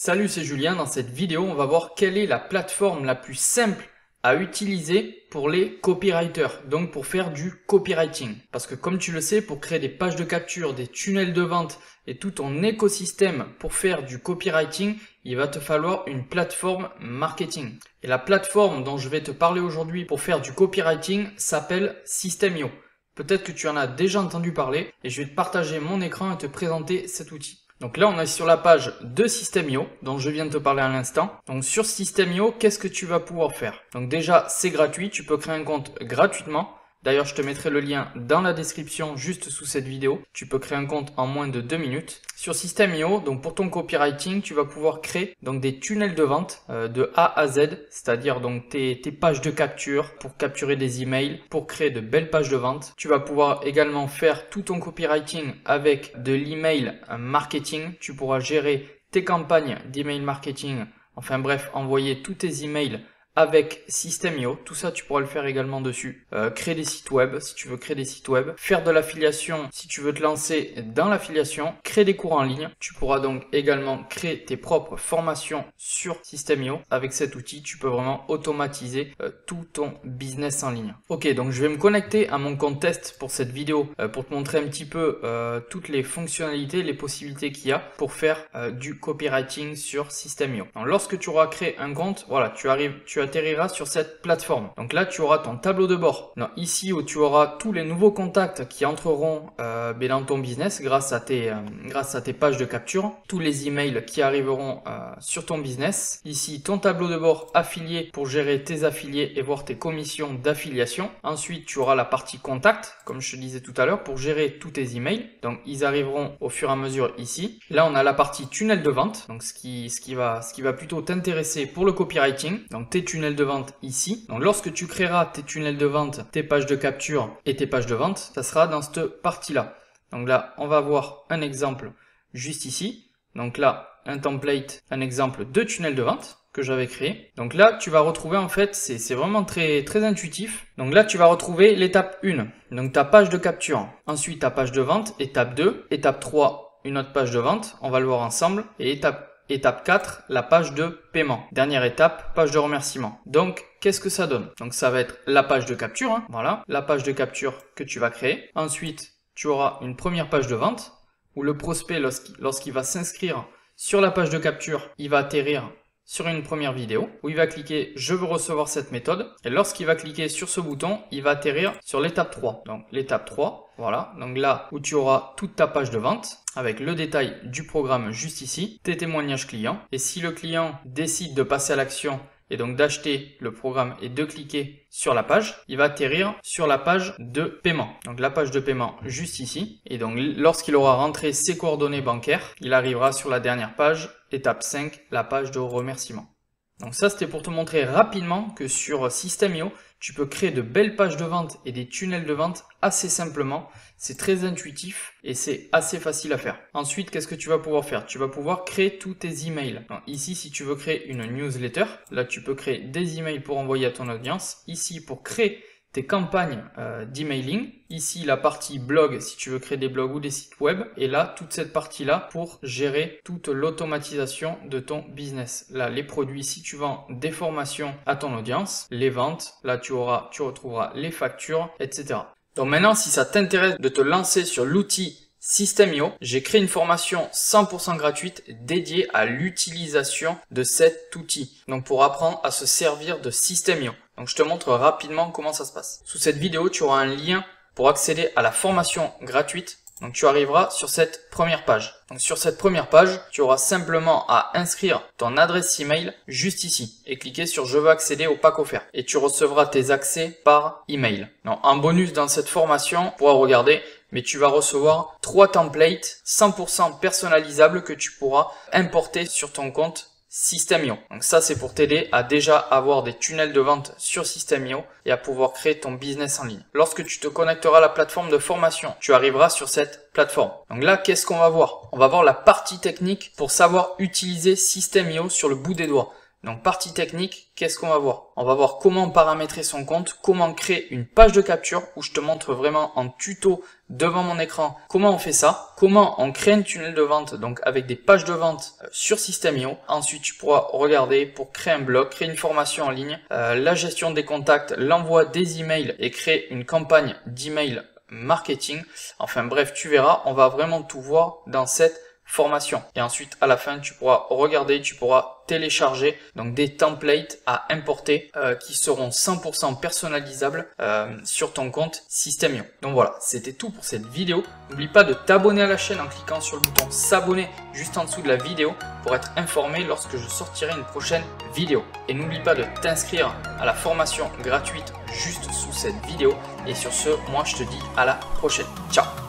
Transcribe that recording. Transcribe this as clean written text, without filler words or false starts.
Salut, c'est Julien. Dans cette vidéo, on va voir quelle est la plateforme la plus simple à utiliser pour les copywriters, donc pour faire du copywriting. Parce que comme tu le sais, pour créer des pages de capture, des tunnels de vente et tout ton écosystème pour faire du copywriting, il va te falloir une plateforme marketing. Et la plateforme dont je vais te parler aujourd'hui pour faire du copywriting s'appelle System.io. Peut-être que tu en as déjà entendu parler et je vais te partager mon écran et te présenter cet outil. Donc là, on est sur la page de System.io dont je viens de te parler à l'instant. Donc sur System.io, qu'est-ce que tu vas pouvoir faire? Donc déjà, c'est gratuit, tu peux créer un compte gratuitement. D'ailleurs, je te mettrai le lien dans la description juste sous cette vidéo. Tu peux créer un compte en moins de 2 minutes. Sur System.io, donc pour ton copywriting, tu vas pouvoir créer donc des tunnels de vente de A à Z, c'est-à-dire donc tes pages de capture pour capturer des emails, pour créer de belles pages de vente. Tu vas pouvoir également faire tout ton copywriting avec de l'email marketing. Tu pourras gérer tes campagnes d'email marketing, enfin bref, envoyer tous tes emails avec System.io, tout ça tu pourras le faire également dessus. Créer des sites web si tu veux créer des sites web, faire de l'affiliation si tu veux te lancer dans l'affiliation, créer des cours en ligne. Tu pourras donc également créer tes propres formations sur System.io. Avec cet outil, tu peux vraiment automatiser tout ton business en ligne. Ok, donc je vais me connecter à mon compte test pour cette vidéo pour te montrer un petit peu toutes les fonctionnalités, les possibilités qu'il y a pour faire du copywriting sur System.io. Donc lorsque tu auras créé un compte, voilà, tu atterriras sur cette plateforme. Donc là, tu auras ton tableau de bord. Donc, ici où tu auras tous les nouveaux contacts qui entreront dans ton business grâce à tes pages de capture, tous les emails qui arriveront sur ton business. Ici, ton tableau de bord affilié pour gérer tes affiliés et voir tes commissions d'affiliation. Ensuite, tu auras la partie contact, comme je te disais tout à l'heure, pour gérer tous tes emails. Donc, ils arriveront au fur et à mesure ici. Là, on a la partie tunnel de vente, donc ce qui va plutôt t'intéresser pour le copywriting. Donc, tes tunnels de vente ici. Donc lorsque tu créeras tes tunnels de vente, tes pages de capture et tes pages de vente, ça sera dans cette partie-là. Donc là, on va voir un exemple juste ici. Donc là, un template, un exemple de tunnel de vente que j'avais créé. Donc là, tu vas retrouver en fait, c'est vraiment très intuitif. Donc là, tu vas retrouver l'étape 1. Donc ta page de capture. Ensuite, ta page de vente. Étape 2. Étape 3, une autre page de vente. On va le voir ensemble. Et Étape 4, la page de paiement. Dernière étape, page de remerciement. Donc, qu'est-ce que ça donne? Donc, ça va être la page de capture. Hein, voilà, la page de capture que tu vas créer. Ensuite, tu auras une première page de vente où le prospect, lorsqu'il va s'inscrire sur la page de capture, il va atterrir sur une première vidéo où il va cliquer « Je veux recevoir cette méthode » et lorsqu'il va cliquer sur ce bouton, il va atterrir sur l'étape 3. Donc l'étape 3, voilà, donc là où tu auras toute ta page de vente avec le détail du programme juste ici, tes témoignages clients et si le client décide de passer à l'action et donc d'acheter le programme et de cliquer sur la page, il va atterrir sur la page de paiement. Donc la page de paiement juste ici. Et donc lorsqu'il aura rentré ses coordonnées bancaires, il arrivera sur la dernière page, étape 5, la page de remerciement. Donc ça, c'était pour te montrer rapidement que sur System.io, tu peux créer de belles pages de vente et des tunnels de vente assez simplement. C'est très intuitif et c'est assez facile à faire. Ensuite, qu'est-ce que tu vas pouvoir faire? Tu vas pouvoir créer tous tes emails. Donc, ici, si tu veux créer une newsletter, là, tu peux créer des emails pour envoyer à ton audience. Ici, pour créer tes campagnes d'emailing. Ici, la partie blog, si tu veux créer des blogs ou des sites web. Et là, toute cette partie-là pour gérer toute l'automatisation de ton business. Là, les produits, si tu vends des formations à ton audience, les ventes, là, tu retrouveras les factures, etc. Donc maintenant, si ça t'intéresse de te lancer sur l'outil System.io, j'ai créé une formation 100% gratuite dédiée à l'utilisation de cet outil. Donc pour apprendre à se servir de System.io. Donc je te montre rapidement comment ça se passe. Sous cette vidéo, tu auras un lien pour accéder à la formation gratuite. Donc tu arriveras sur cette première page. Donc sur cette première page, tu auras simplement à inscrire ton adresse email juste ici et cliquer sur je veux accéder au pack offert et tu recevras tes accès par email. Donc en bonus dans cette formation, tu pourras regarder, mais tu vas recevoir 3 templates 100% personnalisables que tu pourras importer sur ton compte System.io. Donc ça, c'est pour t'aider à déjà avoir des tunnels de vente sur System.io et à pouvoir créer ton business en ligne. Lorsque tu te connecteras à la plateforme de formation, tu arriveras sur cette plateforme. Donc là, qu'est-ce qu'on va voir? On va voir la partie technique pour savoir utiliser System.io sur le bout des doigts. Donc partie technique, qu'est-ce qu'on va voir? On va voir comment paramétrer son compte, comment créer une page de capture où je te montre vraiment en tuto devant mon écran comment on fait ça, comment on crée un tunnel de vente donc avec des pages de vente sur System.io. Ensuite tu pourras regarder pour créer un blog, créer une formation en ligne, la gestion des contacts, l'envoi des emails et créer une campagne d'email marketing. Enfin bref, tu verras, on va vraiment tout voir dans cette formation. Et ensuite à la fin tu pourras regarder, tu pourras télécharger donc des templates à importer qui seront 100% personnalisables sur ton compte System.io. Donc voilà, c'était tout pour cette vidéo. N'oublie pas de t'abonner à la chaîne en cliquant sur le bouton s'abonner juste en dessous de la vidéo pour être informé lorsque je sortirai une prochaine vidéo. Et n'oublie pas de t'inscrire à la formation gratuite juste sous cette vidéo. Et sur ce, moi je te dis à la prochaine. Ciao!